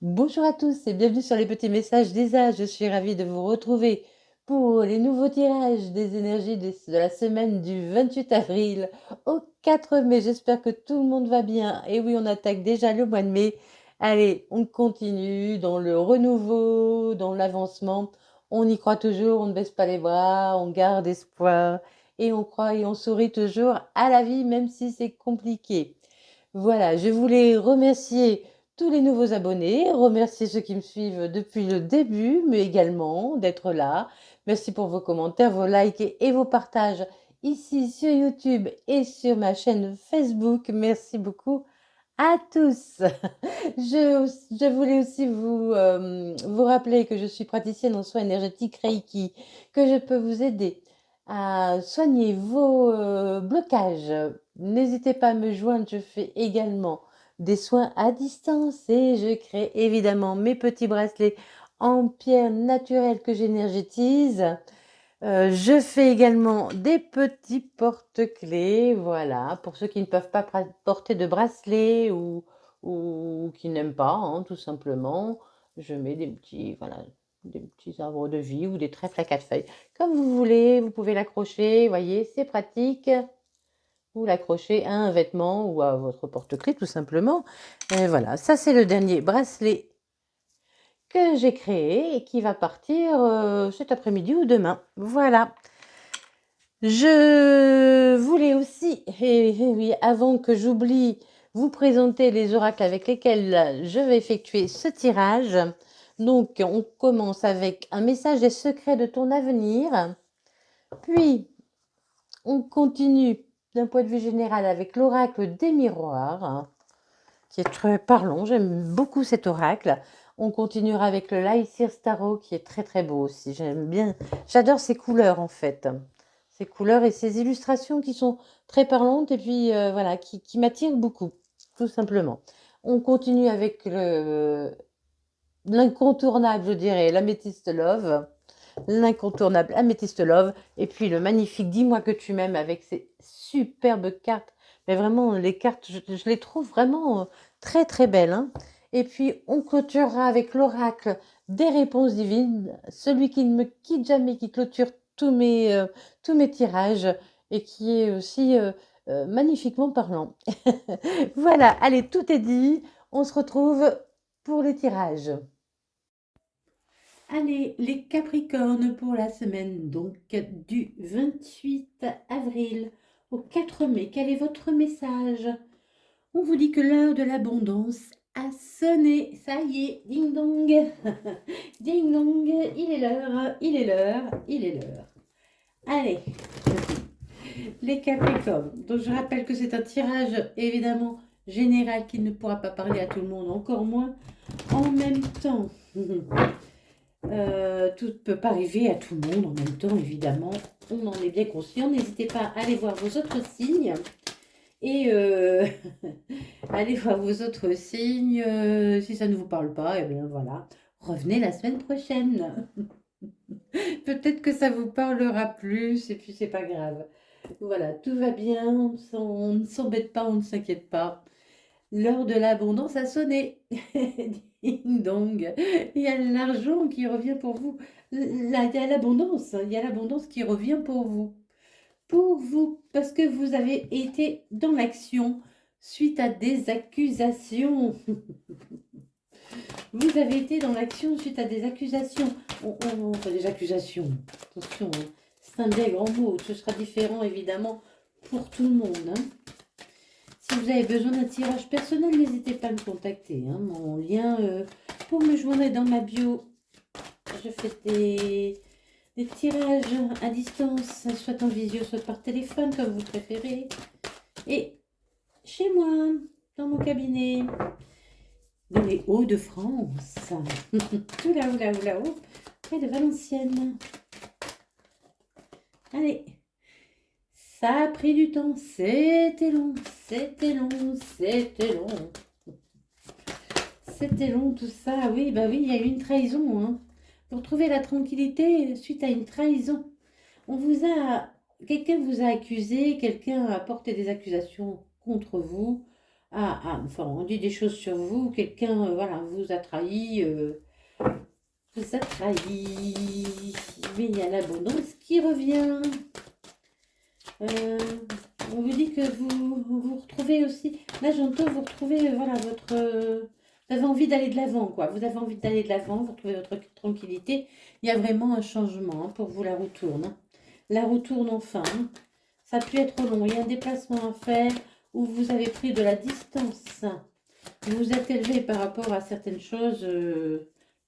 Bonjour à tous et bienvenue sur les petits messages d'Isa. Je suis ravie de vous retrouver pour les nouveaux tirages des énergies de la semaine du 28 avril au 4 mai. J'espère que tout le monde va bien. Et oui, on attaque déjà le mois de mai. Allez, on continue dans le renouveau, dans l'avancement. On y croit toujours, on ne baisse pas les bras, on garde espoir et on croit et on sourit toujours à la vie, même si c'est compliqué. Voilà, je voulais remercier tous les nouveaux abonnés, remercier ceux qui me suivent depuis le début, mais également d'être là. Merci pour vos commentaires, vos likes et vos partages ici sur YouTube et sur ma chaîne Facebook. Merci beaucoup à tous. Je voulais aussi vous rappeler que je suis praticienne en soins énergétiques Reiki, que je peux vous aider à soigner vos blocages. N'hésitez pas à me joindre, je fais également des soins à distance et je crée évidemment mes petits bracelets en pierre naturelle que j'énergétise. Je fais également des petits porte-clés, voilà, pour ceux qui ne peuvent pas porter de bracelet ou qui n'aiment pas, hein, tout simplement. Je mets des petits, voilà, des petits arbres de vie ou des trèfles à 4 feuilles. Comme vous voulez, vous pouvez l'accrocher, voyez, c'est pratique. Vous l'accrochez à un vêtement ou à votre porte-clés, tout simplement. Et voilà, ça c'est le dernier bracelet que j'ai créé et qui va partir cet après-midi ou demain. Voilà. Je voulais aussi, et oui, avant que j'oublie, vous présenter les oracles avec lesquels je vais effectuer ce tirage. Donc, on commence avec un message des secrets de ton avenir. Puis, on continue d'un point de vue général avec l'oracle des miroirs, qui est très parlant. J'aime beaucoup cet oracle. On continuera avec le Lycir Tarot, qui est très très beau aussi. J'aime bien, j'adore ces couleurs en fait. Ces couleurs et ces illustrations qui sont très parlantes et puis voilà, qui m'attirent beaucoup, tout simplement. On continue avec l'incontournable, je dirais, l'améthyste love. L'incontournable améthyste love. Et puis le magnifique Dis-moi que tu m'aimes avec ces superbes cartes. Mais vraiment, les cartes, je les trouve vraiment très très belles, hein. Et puis on clôturera avec l'oracle des réponses divines, celui qui ne me quitte jamais, qui clôture tous mes tirages et qui est aussi magnifiquement parlant. Voilà, allez, tout est dit. On se retrouve pour les tirages. Allez, les Capricornes pour la semaine donc du 28 avril au 4 mai. Quel est votre message? On vous dit que l'heure de l'abondance a sonné. Ça y est, ding dong. Ding dong, il est l'heure, il est l'heure, il est l'heure. Allez, les Capricornes. Donc je rappelle que c'est un tirage évidemment général qui ne pourra pas parler à tout le monde, encore moins en même temps. Tout ne peut pas arriver à tout le monde en même temps, évidemment. On en est bien conscient. N'hésitez pas à aller voir vos autres signes. Et allez voir vos autres signes. Si ça ne vous parle pas, eh bien voilà. Revenez la semaine prochaine. Peut-être que ça vous parlera plus et puis c'est pas grave. Voilà, tout va bien. On ne s'embête pas, on ne s'inquiète pas. L'heure de l'abondance a sonné. Ding dong. Il y a l'argent qui revient pour vous. Là, il y a l'abondance. Il y a l'abondance qui revient pour vous. Pour vous, parce que vous avez été dans l'action suite à des accusations. Vous avez été dans l'action suite à des accusations. Enfin, des accusations. Attention, hein. C'est un bien grand mot. Ce sera différent, évidemment, pour tout le monde, hein. Si vous avez besoin d'un tirage personnel, n'hésitez pas à me contacter, hein. Mon lien pour me joindre est dans ma bio. Je fais des tirages à distance, soit en visio, soit par téléphone, comme vous préférez. Et chez moi, dans mon cabinet, dans les Hauts-de-France, tout là-haut, là-haut, là-haut, près de Valenciennes. Allez, ça a pris du temps, c'était long, c'était long, c'était long. C'était long tout ça, oui, bah oui, il y a eu une trahison, hein. Pour trouver la tranquillité suite à une trahison. On vous a, quelqu'un vous a accusé, quelqu'un a porté des accusations contre vous enfin, on dit des choses sur vous, quelqu'un, voilà, vous a trahi, mais il y a l'abondance qui revient. Euh, on vous dit que vous retrouvez aussi, là j'entends vous retrouver, voilà, vous avez envie d'aller de l'avant, quoi. Vous avez envie d'aller de l'avant, vous retrouvez votre tranquillité. Il y a vraiment un changement, hein, pour vous, la roue tourne, hein. La roue tourne enfin, hein. Ça a pu être long, il y a un déplacement à faire où vous avez pris de la distance. Vous vous êtes élevé par rapport à certaines choses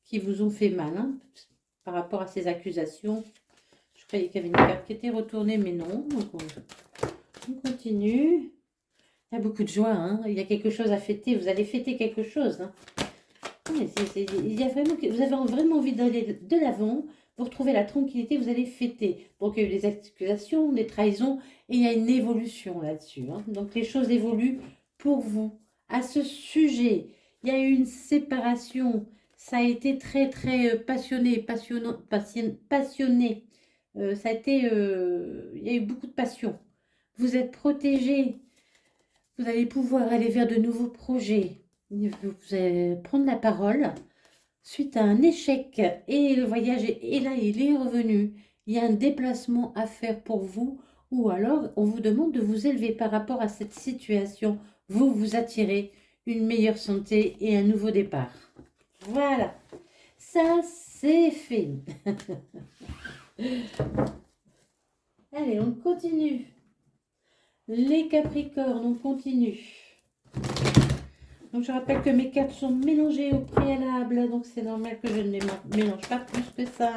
qui vous ont fait mal, hein, par rapport à ces accusations. Je croyais qu'il y avait une carte qui était retournée, mais non. Donc on continue. Il y a beaucoup de joie, hein. Il y a quelque chose à fêter. Vous allez fêter quelque chose, hein. Ouais, il y a vraiment, vous avez vraiment envie d'aller de l'avant. Vous retrouvez la tranquillité, vous allez fêter. Donc il y a eu des accusations, des trahisons, et il y a une évolution là-dessus, hein. Donc les choses évoluent pour vous. À ce sujet, il y a eu une séparation. Ça a été très très passionné, passionnant, passionné. Ça a été, il y a eu beaucoup de passion. Vous êtes protégé. Vous allez pouvoir aller vers de nouveaux projets. Vous allez prendre la parole suite à un échec et le voyage est là, il est revenu. Il y a un déplacement à faire pour vous ou alors on vous demande de vous élever par rapport à cette situation. Vous vous attirez une meilleure santé et un nouveau départ. Voilà, ça c'est fait. Allez, on continue. Les Capricornes, on continue. Donc je rappelle que mes cartes sont mélangées au préalable, donc c'est normal que je ne les mélange pas plus que ça.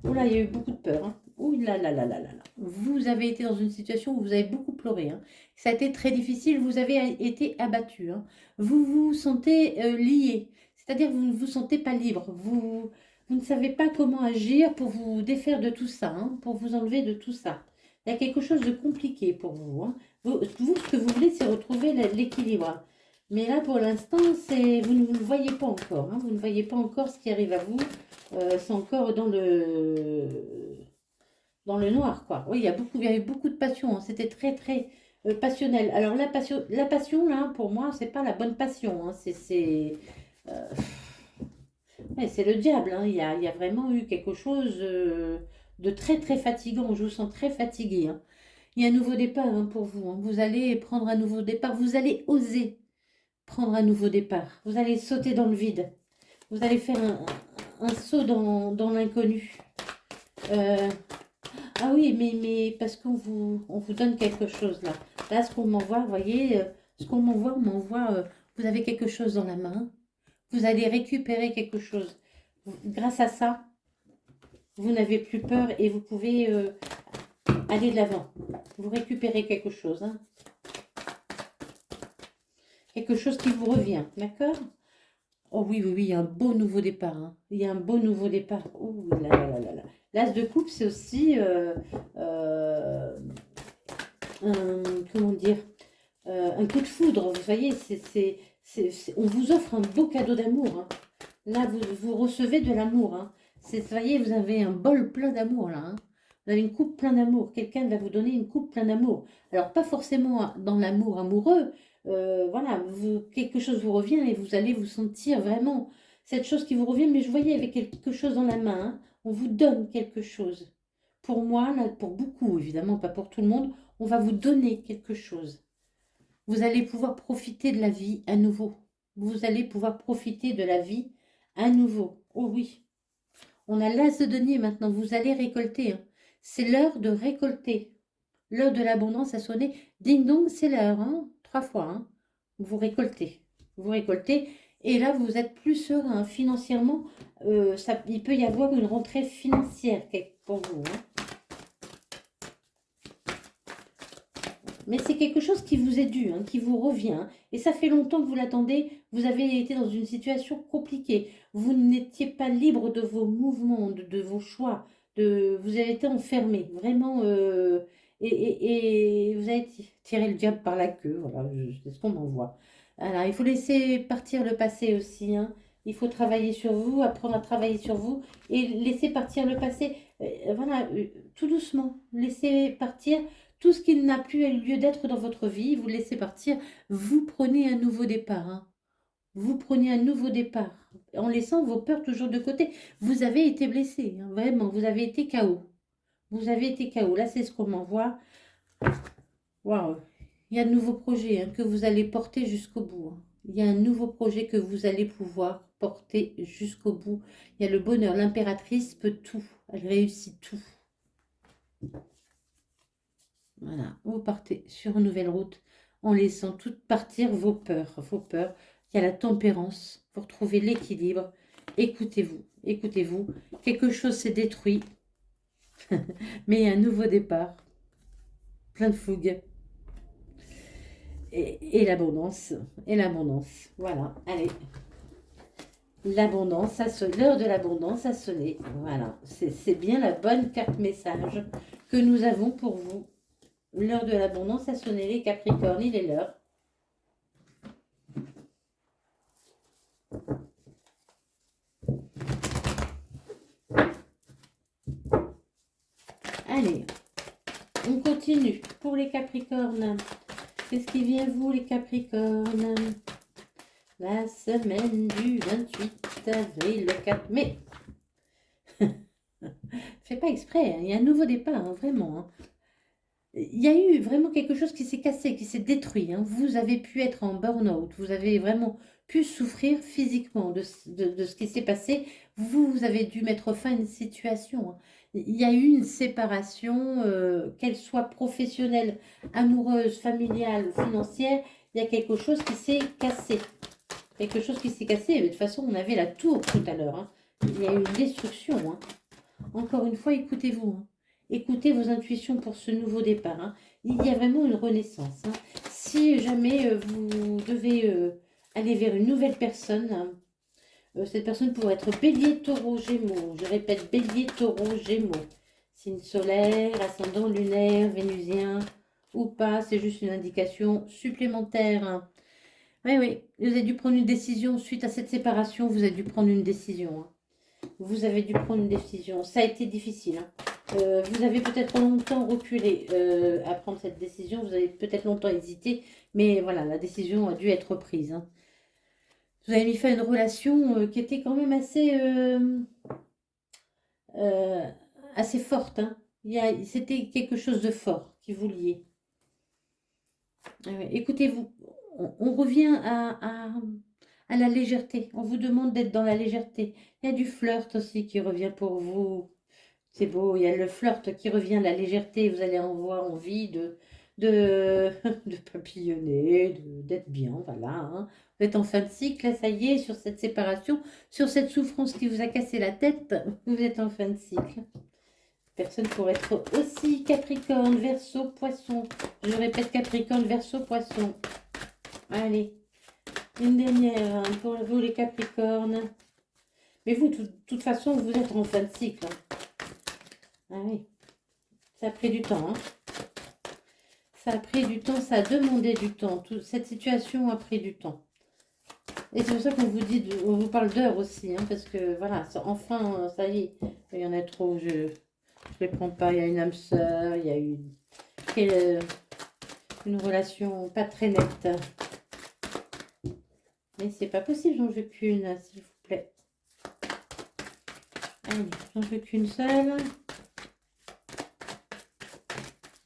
Oh là, il y a eu beaucoup de peur, hein. Ouh là là là là là là. Vous avez été dans une situation où vous avez beaucoup pleuré, hein. Ça a été très difficile, vous avez été abattu, hein. Vous vous sentez lié, c'est-à-dire vous ne vous sentez pas libre. Vous ne savez pas comment agir pour vous défaire de tout ça, hein, pour vous enlever de tout ça. Il y a quelque chose de compliqué pour vous, hein. Ce que vous voulez, c'est retrouver l'équilibre. Mais là, pour l'instant, vous ne le voyez pas encore, hein. Vous ne voyez pas encore ce qui arrive à vous. C'est encore dans le noir, quoi. Oui, il y a eu beaucoup de passion, hein. C'était très, très passionnel. Alors, la passion, là, pour moi, c'est pas la bonne passion, hein. Euh, ouais, c'est le diable, hein. Il y a vraiment eu quelque chose de très, très fatigant. Je vous sens très fatigué, hein. Il y a un nouveau départ, hein, pour vous, hein. Vous allez prendre un nouveau départ. Vous allez oser prendre un nouveau départ. Vous allez sauter dans le vide. Vous allez faire un saut dans l'inconnu. Euh, ah oui, mais parce on vous donne quelque chose là. Là, ce qu'on m'envoie, vous voyez, ce qu'on m'envoie, vous avez quelque chose dans la main. Vous allez récupérer quelque chose. Grâce à ça, vous n'avez plus peur et vous pouvez aller de l'avant. Vous récupérez quelque chose, hein. Quelque chose qui vous revient, d'accord? Oh oui, oui, oui, il y a un beau nouveau départ, hein. Il y a un beau nouveau départ. Oh là là là là là. L'As de coupe, c'est aussi euh, comment dire, un coup de foudre. Vous voyez, on vous offre un beau cadeau d'amour, hein. Là, vous recevez de l'amour, hein. Vous voyez, vous avez un bol plein d'amour là, hein. Vous avez une coupe plein d'amour. Quelqu'un va vous donner une coupe plein d'amour. Alors, pas forcément dans l'amour amoureux. Voilà, quelque chose vous revient et vous allez vous sentir vraiment cette chose qui vous revient. Mais je voyais avec quelque chose dans la main, hein. On vous donne quelque chose. Pour moi, là, pour beaucoup, évidemment, pas pour tout le monde, on va vous donner quelque chose. Vous allez pouvoir profiter de la vie à nouveau. Vous allez pouvoir profiter de la vie à nouveau. Oh oui. On a l'as de denier maintenant. Vous allez récolter, hein. C'est l'heure de récolter. L'heure de l'abondance a sonné. Ding dong, c'est l'heure, hein. 3 fois, hein. Vous récoltez. Vous récoltez. Et là, vous êtes plus serein financièrement. Il peut y avoir une rentrée financière pour vous, hein. Mais c'est quelque chose qui vous est dû, hein, qui vous revient, hein. Et ça fait longtemps que vous l'attendez. Vous avez été dans une situation compliquée. Vous n'étiez pas libre de vos mouvements, de vos choix. Vous avez été enfermé, vraiment. Et vous avez tiré le diable par la queue. Voilà, c'est ce qu'on m'envoie. Alors, il faut laisser partir le passé aussi, hein. Il faut travailler sur vous, apprendre à travailler sur vous et laisser partir le passé. Voilà, tout doucement. Laisser partir Tout ce qui n'a plus lieu d'être dans votre vie, vous le laissez partir. Vous prenez un nouveau départ, hein. Vous prenez un nouveau départ en laissant vos peurs toujours de côté. Vous avez été blessé, hein, vraiment, vous avez été KO. Vous avez été KO. Là, c'est ce qu'on m'envoie. Waouh! Il y a de nouveaux projets, hein, que vous allez porter jusqu'au bout, hein. Il y a un nouveau projet que vous allez pouvoir porter jusqu'au bout. Il y a le bonheur. L'impératrice peut tout. Elle réussit tout. Voilà. Vous partez sur une nouvelle route en laissant toutes partir vos peurs. Vos peurs. Il y a la tempérance. Vous retrouvez l'équilibre. Écoutez-vous. Écoutez-vous. Quelque chose s'est détruit. Mais il y a un nouveau départ. Plein de fougue. Et l'abondance. Et l'abondance. Voilà. Allez. L'abondance, l'heure de l'abondance a sonné. Voilà. C'est bien la bonne carte message que nous avons pour vous. L'heure de l'abondance a sonné, les Capricornes. Il est l'heure. Allez. On continue pour les Capricornes. Qu'est-ce qui vient vous, les Capricornes? La semaine du 28 avril, le 4 mai. Fais pas exprès, hein. Il y a un nouveau départ, hein, vraiment, hein. Il y a eu vraiment quelque chose qui s'est cassé, qui s'est détruit, hein. Vous avez pu être en burn-out, vous avez vraiment pu souffrir physiquement de ce qui s'est passé. Vous avez dû mettre fin à une situation, hein. Il y a eu une séparation, qu'elle soit professionnelle, amoureuse, familiale ou financière, il y a quelque chose qui s'est cassé. Quelque chose qui s'est cassé. Mais de toute façon, on avait la tour tout à l'heure, hein. Il y a eu une destruction, hein. Encore une fois, écoutez-vous, hein. Écoutez vos intuitions pour ce nouveau départ, hein. Il y a vraiment une renaissance, hein. Si jamais vous devez aller vers une nouvelle personne, hein, cette personne pourrait être bélier, taureau, gémeaux. Je répète, bélier, taureau, gémeaux. Signe solaire, ascendant lunaire, vénusien ou pas, c'est juste une indication supplémentaire, hein. Oui, oui, vous avez dû prendre une décision suite à cette séparation, vous avez dû prendre une décision, hein. Vous avez dû prendre une décision. Ça a été difficile, hein. Vous avez peut-être longtemps reculé à prendre cette décision. Vous avez peut-être longtemps hésité. Mais voilà, la décision a dû être prise, hein. Vous avez mis fin à une relation qui était quand même euh, assez forte, hein. C'était quelque chose de fort qui vous liait. Écoutez-vous, on revient à la légèreté. On vous demande d'être dans la légèreté. Il y a du flirt aussi qui revient pour vous. C'est beau, il y a le flirt qui revient, la légèreté. Vous allez avoir envie de, de papillonner, d'être bien, voilà, hein. Vous êtes en fin de cycle, là, ça y est, sur cette séparation, sur cette souffrance qui vous a cassé la tête, vous êtes en fin de cycle. Personne pourrait être aussi Capricorne, Verseau, Poisson. Je répète Capricorne, Verseau, Poisson. Allez, une dernière, hein, pour vous les Capricornes. Mais vous, de toute façon, vous êtes en fin de cycle, hein. Ah oui, ça a pris du temps, hein. Ça a pris du temps, ça a demandé du temps. Cette situation a pris du temps. Et c'est pour ça qu'on vous dit, on vous parle d'heures aussi, hein, parce que voilà, enfin, ça y est, il y en a trop, je les prends pas. Il y a une âme sœur, il y a une relation pas très nette. Mais c'est pas possible, j'en veux qu'une, s'il vous plaît. Allez, j'en veux qu'une seule.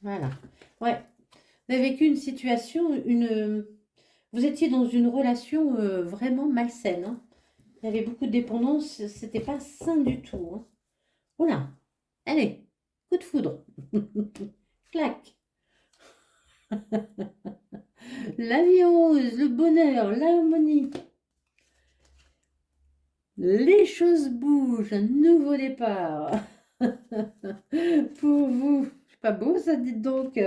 Voilà. Ouais. Vous avez vécu une situation, vous étiez dans une relation vraiment malsaine, hein. Il y avait beaucoup de dépendance, c'était pas sain du tout, hein. Oula, allez, coup de foudre. Clac. La viose, le bonheur, l'harmonie. Les choses bougent, un nouveau départ. Pour vous, c'est pas beau ça, dites donc.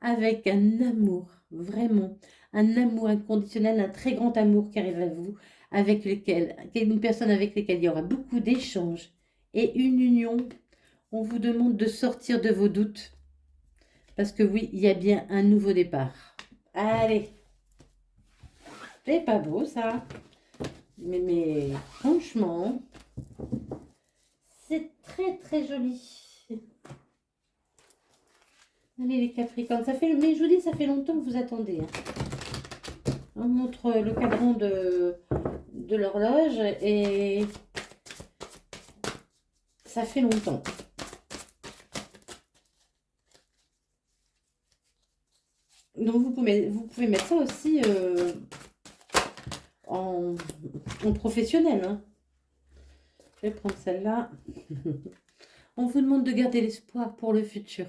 Avec un amour, vraiment, un amour inconditionnel, un très grand amour qui arrive à vous, avec lequel, une personne avec laquelle il y aura beaucoup d'échanges et une union. On vous demande de sortir de vos doutes, parce que oui, il y a bien un nouveau départ. Allez, c'est pas beau ça, mais franchement, c'est très très joli. Allez les Capricornes, mais je vous dis, ça fait longtemps que vous attendez. Hein. On montre le cadran de l'horloge et ça fait longtemps. Donc vous pouvez mettre ça aussi en professionnel. Hein. Je vais prendre celle-là. On vous demande de garder l'espoir pour le futur.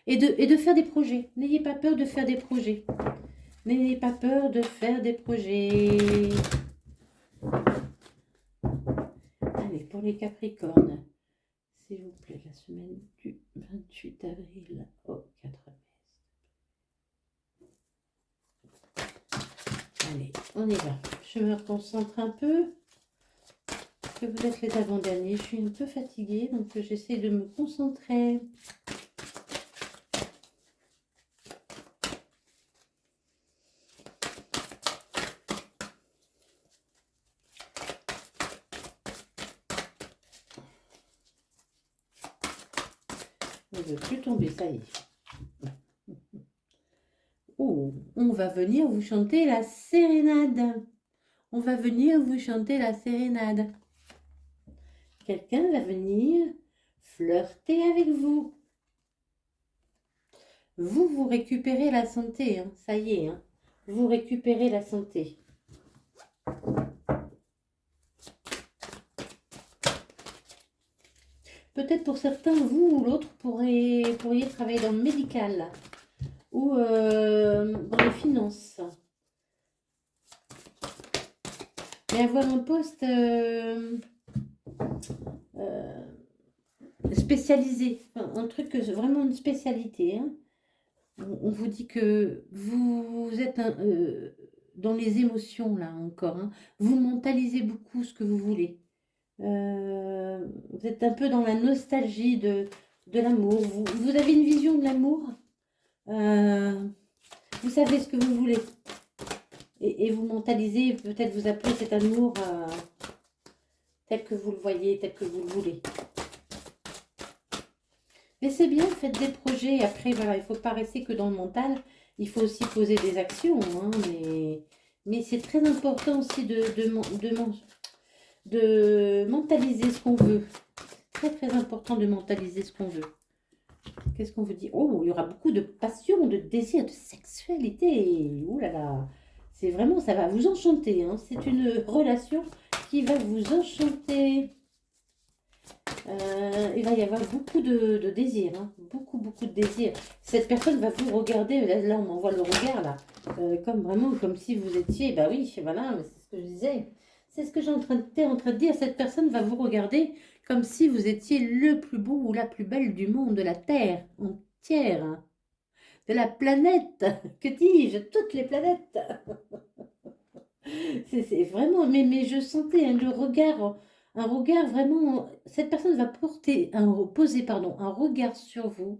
Et de faire des projets. N'ayez pas peur de faire des projets. N'ayez pas peur de faire des projets. Allez, pour les Capricornes, s'il vous plaît, la semaine du 28 avril au 4 mai. Allez, on y va. Je me concentre un peu. Parce que vous êtes les avant-derniers. Je suis un peu fatiguée, donc j'essaie de me concentrer. On ne veut plus tomber, ça y est. Oh, on va venir vous chanter la sérénade. On va venir vous chanter la sérénade. Quelqu'un va venir flirter avec vous. Vous récupérez la santé, hein. Ça y est, hein. Vous récupérez la santé. Peut-être pour certains, vous ou l'autre pourriez travailler dans le médical ou dans les finances. Mais avoir un poste spécialisé, un truc, vraiment une spécialité. Hein. On vous dit que vous êtes dans les émotions, là encore. Hein. Vous mentalisez beaucoup ce que vous voulez. Vous êtes un peu dans la nostalgie de l'amour. Vous avez une vision de l'amour. Vous savez ce que vous voulez. Et vous mentalisez, peut-être vous appelez cet amour tel que vous le voyez, tel que vous le voulez. Mais c'est bien, faites des projets. Après, voilà, il ne faut pas rester que dans le mental. Il faut aussi poser des actions. Hein, mais c'est très important aussi de mentaliser ce qu'on veut. Très, très important de mentaliser ce qu'on veut. Qu'est-ce qu'on veut dire? Oh, il y aura beaucoup de passion, de désir, de sexualité. Ouh là là. C'est vraiment, ça va vous enchanter. Hein. C'est une relation qui va vous enchanter. Il va y avoir beaucoup de désir, hein. Beaucoup, beaucoup de désir. Cette personne va vous regarder, là on envoie le regard, là, comme vraiment, comme si vous étiez, bah oui, voilà, c'est ce que je disais. C'est ce que j'étais en train de dire. Cette personne va vous regarder comme si vous étiez le plus beau ou la plus belle du monde, de la Terre entière, hein. De la planète, que dis-je, toutes les planètes. C'est vraiment, mais je sentais hein, un regard vraiment, cette personne va poser un regard sur vous,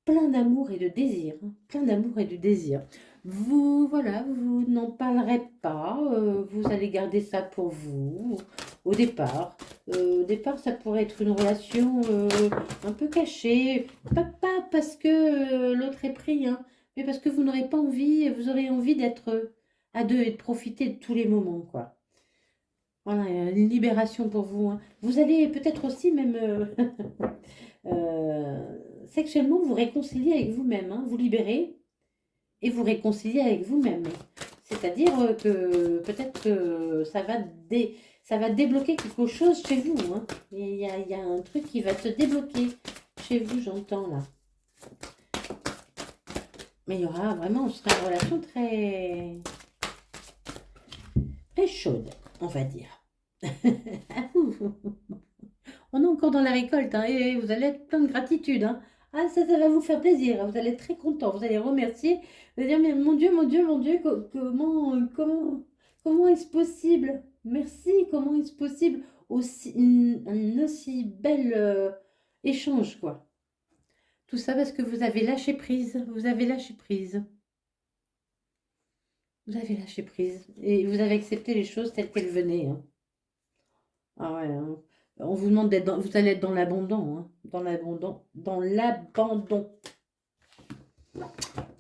plein d'amour et de désir, hein, plein d'amour et de désir. Voilà, vous n'en parlerez pas, vous allez garder ça pour vous, au départ. Au départ, ça pourrait être une relation un peu cachée, pas parce que l'autre est pris, hein, mais parce que vous n'aurez pas envie, vous aurez envie d'être à deux et de profiter de tous les moments, quoi. Voilà, une libération pour vous. Hein. Vous allez peut-être aussi même sexuellement vous réconcilier avec vous-même, hein, vous libérer et vous réconcilier avec vous-même. C'est-à-dire que peut-être que ça va débloquer quelque chose chez vous. Hein. Il y a un truc qui va se débloquer chez vous, j'entends là. Mais il y aura vraiment, ce sera une relation très, très chaude, on va dire. On est encore dans la récolte, hein, et vous allez être plein de gratitude. Hein. Ah, ça va vous faire plaisir. Vous allez être très content. Vous allez remercier. Vous allez dire, mais mon Dieu, mon Dieu, mon Dieu, comment est-ce possible? Merci, comment est-ce possible aussi, un aussi bel échange, quoi. Tout ça parce que vous avez lâché prise. Vous avez lâché prise. Vous avez lâché prise. Et vous avez accepté les choses telles qu'elles venaient. Hein. Ah ouais, hein. On vous demande vous allez être dans l'abondant, hein, dans l'abondant, dans l'abandon.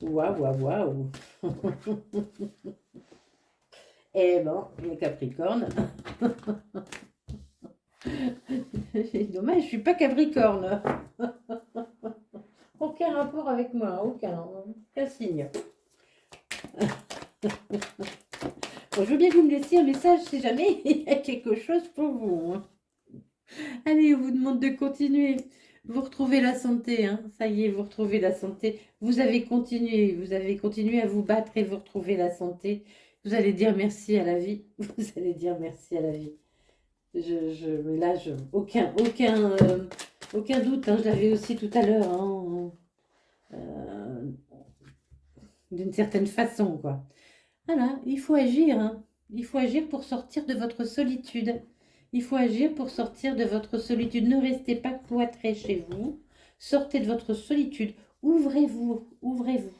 Waouh, waouh, waouh. Eh ben, les Capricornes. Dommage, je suis pas Capricorne. Aucun rapport avec moi, aucun signe. Bon, je veux bien que vous me laissiez un message si jamais il y a quelque chose pour vous, hein. Allez, on vous demande de continuer. Vous retrouvez la santé, hein. Ça y est, vous retrouvez la santé. Vous avez continué à vous battre et vous retrouvez la santé. Vous allez dire merci à la vie. Vous allez dire merci à la vie. Mais là, aucun doute, hein. Je l'avais aussi tout à l'heure, hein. D'une certaine façon, quoi. Voilà, il faut agir, hein. Il faut agir pour sortir de votre solitude. Il faut agir pour sortir de votre solitude. Ne restez pas cloîtré chez vous. Sortez de votre solitude. Ouvrez-vous, ouvrez-vous.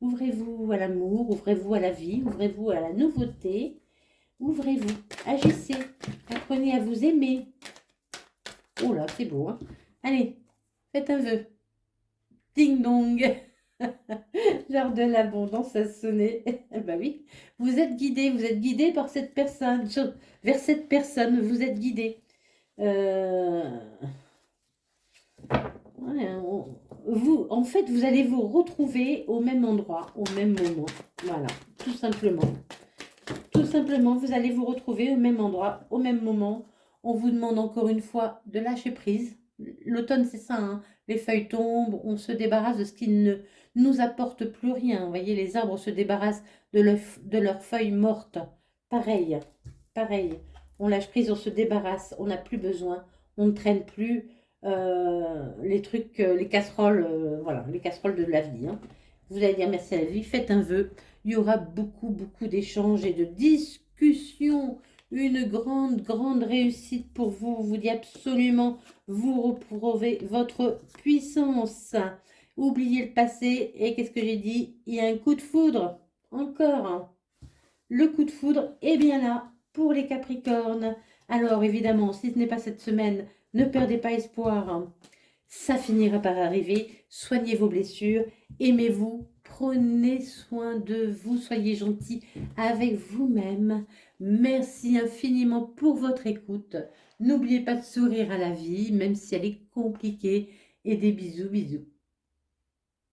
Ouvrez-vous à l'amour, ouvrez-vous à la vie, ouvrez-vous à la nouveauté. Ouvrez-vous, agissez, apprenez à vous aimer. Oh là, c'est beau, hein. Allez, faites un vœu. Ding dong. Genre de l'abondance a sonné. Bah oui, vous êtes guidé par cette personne, vers cette personne, vous êtes guidé. Ouais, vous, en fait, vous allez vous retrouver au même endroit, au même moment. Voilà, tout simplement. Tout simplement, vous allez vous retrouver au même endroit, au même moment. On vous demande encore une fois de lâcher prise. L'automne, c'est ça, hein. Les feuilles tombent, on se débarrasse de ce qui ne nous apporte plus rien. Vous voyez, les arbres se débarrassent de leurs feuilles mortes. Pareil, pareil. On lâche prise, on se débarrasse, on n'a plus besoin, on ne traîne plus les trucs, les casseroles, voilà, les casseroles de la vie, hein. Vous allez dire merci à la vie, faites un vœu. Il y aura beaucoup, beaucoup d'échanges et de discussions. Une grande, grande réussite pour vous. Vous dit absolument, vous retrouvez votre puissance. Oubliez le passé. Et qu'est-ce que j'ai dit? Il y a un coup de foudre. Encore, hein. Le coup de foudre est bien là pour les Capricornes. Alors évidemment, si ce n'est pas cette semaine, ne perdez pas espoir, hein. Ça finira par arriver. Soignez vos blessures. Aimez-vous. Prenez soin de vous. Soyez gentils avec vous-même. Merci infiniment pour votre écoute. N'oubliez pas de sourire à la vie, même si elle est compliquée. Et des bisous, bisous.